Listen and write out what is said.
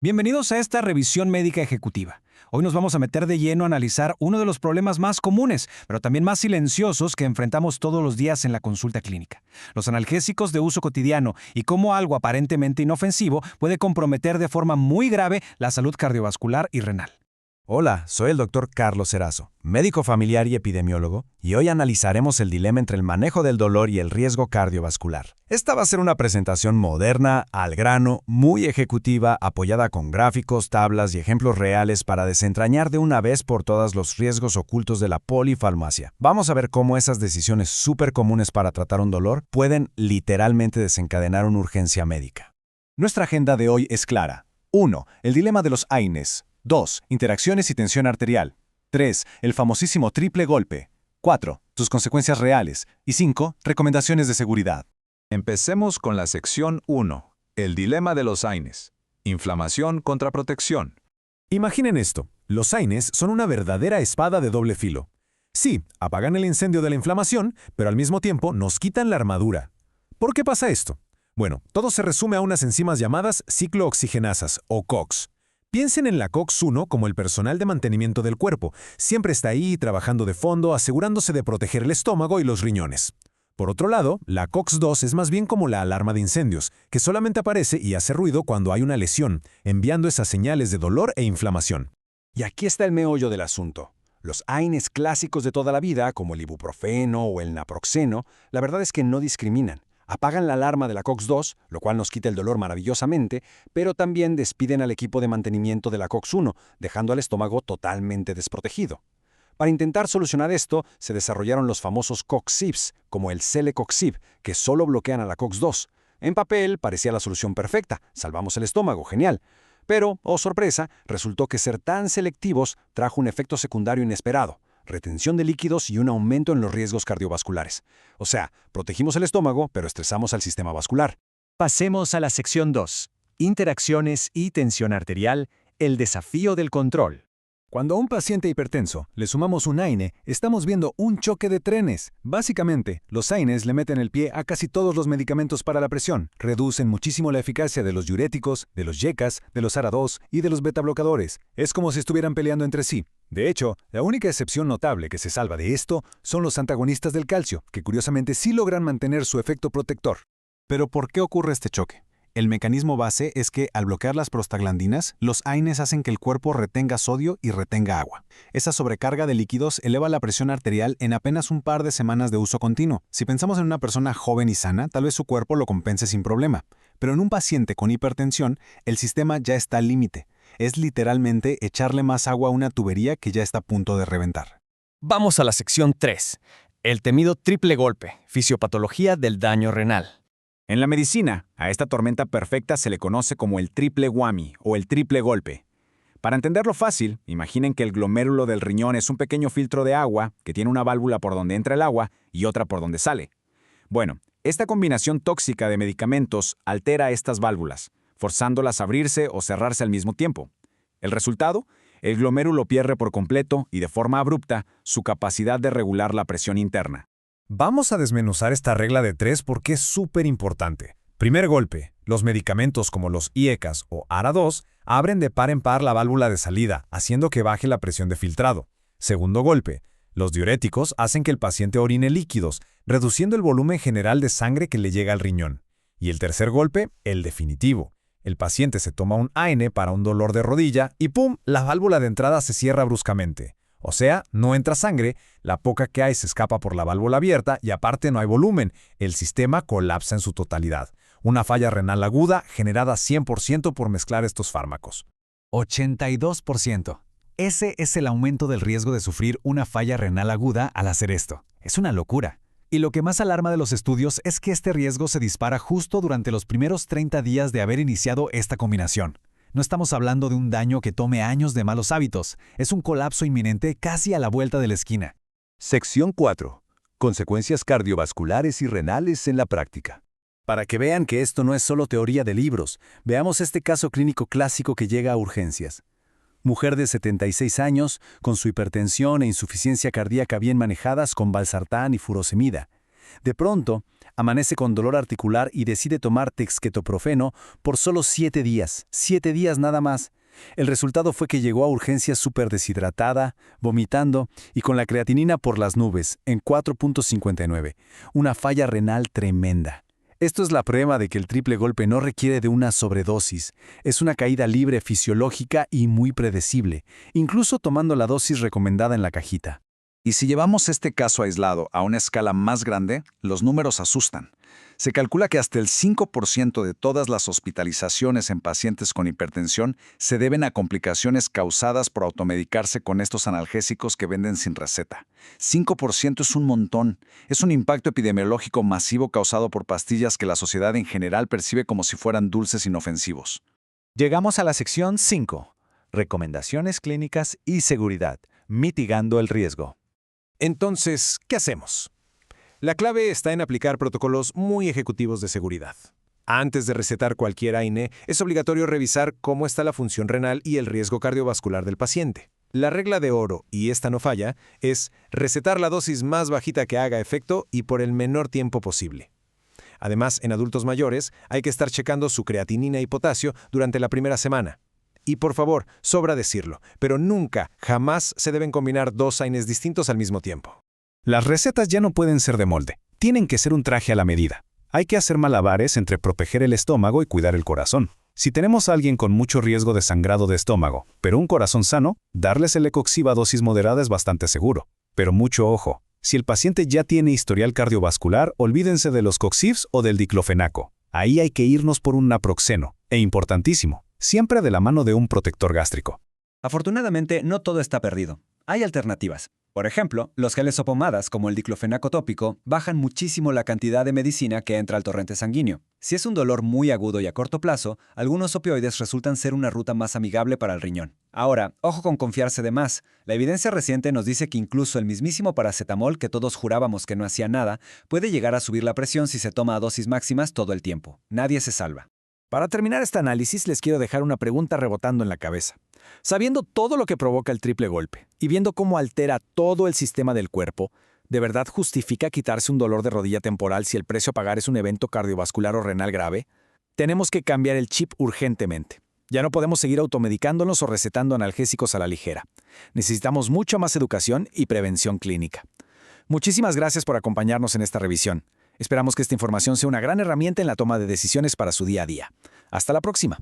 Bienvenidos a esta revisión médica ejecutiva. Hoy nos vamos a meter de lleno a analizar uno de los problemas más comunes, pero también más silenciosos que enfrentamos todos los días en la consulta clínica. Los analgésicos de uso cotidiano y cómo algo aparentemente inofensivo puede comprometer de forma muy grave la salud cardiovascular y renal. Hola, soy el doctor Carlos Erazo, médico familiar y epidemiólogo, y hoy analizaremos el dilema entre el manejo del dolor y el riesgo cardiovascular. Esta va a ser una presentación moderna, al grano, muy ejecutiva, apoyada con gráficos, tablas y ejemplos reales para desentrañar de una vez por todas los riesgos ocultos de la polifarmacia. Vamos a ver cómo esas decisiones súper comunes para tratar un dolor pueden literalmente desencadenar una urgencia médica. Nuestra agenda de hoy es clara. 1. El dilema de los AINES. 2. Interacciones y tensión arterial. 3. El famosísimo triple golpe. 4. Sus consecuencias reales. Y 5. Recomendaciones de seguridad. Empecemos con la sección 1. El dilema de los AINES. Inflamación contra protección. Imaginen esto. Los AINES son una verdadera espada de doble filo. Sí, apagan el incendio de la inflamación, pero al mismo tiempo nos quitan la armadura. ¿Por qué pasa esto? Bueno, todo se resume a unas enzimas llamadas ciclooxigenasas, o COX. Piensen en la COX-1 como el personal de mantenimiento del cuerpo. Siempre está ahí trabajando de fondo, asegurándose de proteger el estómago y los riñones. Por otro lado, la COX-2 es más bien como la alarma de incendios, que solamente aparece y hace ruido cuando hay una lesión, enviando esas señales de dolor e inflamación. Y aquí está el meollo del asunto. Los AINES clásicos de toda la vida, como el ibuprofeno o el naproxeno, la verdad es que no discriminan. Apagan la alarma de la COX-2, lo cual nos quita el dolor maravillosamente, pero también despiden al equipo de mantenimiento de la COX-1, dejando al estómago totalmente desprotegido. Para intentar solucionar esto, se desarrollaron los famosos COX-SIBs, como el Celecoxib, que solo bloquean a la COX-2. En papel parecía la solución perfecta, salvamos el estómago, genial. Pero, oh sorpresa, resultó que ser tan selectivos trajo un efecto secundario inesperado: retención de líquidos y un aumento en los riesgos cardiovasculares. O sea, protegimos el estómago, pero estresamos al sistema vascular. Pasemos a la sección 2. Interacciones y tensión arterial, el desafío del control. Cuando a un paciente hipertenso le sumamos un AINE, estamos viendo un choque de trenes. Básicamente, los AINEs le meten el pie a casi todos los medicamentos para la presión, reducen muchísimo la eficacia de los diuréticos, de los YECAs, de los ARA2 y de los betabloqueadores. Es como si estuvieran peleando entre sí. De hecho, la única excepción notable que se salva de esto son los antagonistas del calcio, que curiosamente sí logran mantener su efecto protector. Pero ¿por qué ocurre este choque? El mecanismo base es que, al bloquear las prostaglandinas, los AINEs hacen que el cuerpo retenga sodio y retenga agua. Esa sobrecarga de líquidos eleva la presión arterial en apenas un par de semanas de uso continuo. Si pensamos en una persona joven y sana, tal vez su cuerpo lo compense sin problema. Pero en un paciente con hipertensión, el sistema ya está al límite. Es literalmente echarle más agua a una tubería que ya está a punto de reventar. Vamos a la sección 3. El temido triple golpe, fisiopatología del daño renal. En la medicina, a esta tormenta perfecta se le conoce como el triple whammy o el triple golpe. Para entenderlo fácil, imaginen que el glomérulo del riñón es un pequeño filtro de agua que tiene una válvula por donde entra el agua y otra por donde sale. Bueno, esta combinación tóxica de medicamentos altera estas válvulas, forzándolas a abrirse o cerrarse al mismo tiempo. El resultado: el glomérulo pierde por completo y de forma abrupta su capacidad de regular la presión interna. Vamos a desmenuzar esta regla de 3 porque es súper importante. Primer golpe, los medicamentos como los IECAs o ARA2 abren de par en par la válvula de salida, haciendo que baje la presión de filtrado. Segundo golpe, los diuréticos hacen que el paciente orine líquidos, reduciendo el volumen general de sangre que le llega al riñón. Y el tercer golpe, el definitivo. El paciente se toma un AINE para un dolor de rodilla y ¡pum!, la válvula de entrada se cierra bruscamente. O sea, no entra sangre, la poca que hay se escapa por la válvula abierta y aparte no hay volumen. El sistema colapsa en su totalidad. Una falla renal aguda generada 100% por mezclar estos fármacos. 82%. Ese es el aumento del riesgo de sufrir una falla renal aguda al hacer esto. Es una locura. Y lo que más alarma de los estudios es que este riesgo se dispara justo durante los primeros 30 días de haber iniciado esta combinación. No estamos hablando de un daño que tome años de malos hábitos. Es un colapso inminente casi a la vuelta de la esquina. Sección 4. Consecuencias cardiovasculares y renales en la práctica. Para que vean que esto no es solo teoría de libros, veamos este caso clínico clásico que llega a urgencias. Mujer de 76 años, con su hipertensión e insuficiencia cardíaca bien manejadas con valsartán y furosemida. De pronto, amanece con dolor articular y decide tomar dexketoprofeno por solo 7 días. 7 días nada más. El resultado fue que llegó a urgencias súper deshidratada, vomitando y con la creatinina por las nubes, en 4.59. Una falla renal tremenda. Esto es la prueba de que el triple golpe no requiere de una sobredosis. Es una caída libre fisiológica y muy predecible, incluso tomando la dosis recomendada en la cajita. Y si llevamos este caso aislado a una escala más grande, los números asustan. Se calcula que hasta el 5% de todas las hospitalizaciones en pacientes con hipertensión se deben a complicaciones causadas por automedicarse con estos analgésicos que venden sin receta. 5% es un montón. Es un impacto epidemiológico masivo causado por pastillas que la sociedad en general percibe como si fueran dulces inofensivos. Llegamos a la sección 5. Recomendaciones clínicas y seguridad, mitigando el riesgo. Entonces, ¿qué hacemos? La clave está en aplicar protocolos muy ejecutivos de seguridad. Antes de recetar cualquier AINE, es obligatorio revisar cómo está la función renal y el riesgo cardiovascular del paciente. La regla de oro, y esta no falla, es recetar la dosis más bajita que haga efecto y por el menor tiempo posible. Además, en adultos mayores, hay que estar checando su creatinina y potasio durante la primera semana. Y por favor, sobra decirlo, pero nunca, jamás se deben combinar 2 AINEs distintos al mismo tiempo. Las recetas ya no pueden ser de molde, tienen que ser un traje a la medida. Hay que hacer malabares entre proteger el estómago y cuidar el corazón. Si tenemos a alguien con mucho riesgo de sangrado de estómago, pero un corazón sano, darles el Ecoxib a dosis moderada es bastante seguro. Pero mucho ojo, si el paciente ya tiene historial cardiovascular, olvídense de los Coxibs o del diclofenaco. Ahí hay que irnos por un naproxeno, e importantísimo, siempre de la mano de un protector gástrico. Afortunadamente, no todo está perdido. Hay alternativas. Por ejemplo, los geles o pomadas, como el diclofenaco tópico, bajan muchísimo la cantidad de medicina que entra al torrente sanguíneo. Si es un dolor muy agudo y a corto plazo, algunos opioides resultan ser una ruta más amigable para el riñón. Ahora, ojo con confiarse de más. La evidencia reciente nos dice que incluso el mismísimo paracetamol, que todos jurábamos que no hacía nada, puede llegar a subir la presión si se toma a dosis máximas todo el tiempo. Nadie se salva. Para terminar este análisis, les quiero dejar una pregunta rebotando en la cabeza. Sabiendo todo lo que provoca el triple golpe y viendo cómo altera todo el sistema del cuerpo, ¿de verdad justifica quitarse un dolor de rodilla temporal si el precio a pagar es un evento cardiovascular o renal grave? Tenemos que cambiar el chip urgentemente. Ya no podemos seguir automedicándonos o recetando analgésicos a la ligera. Necesitamos mucha más educación y prevención clínica. Muchísimas gracias por acompañarnos en esta revisión. Esperamos que esta información sea una gran herramienta en la toma de decisiones para su día a día. Hasta la próxima.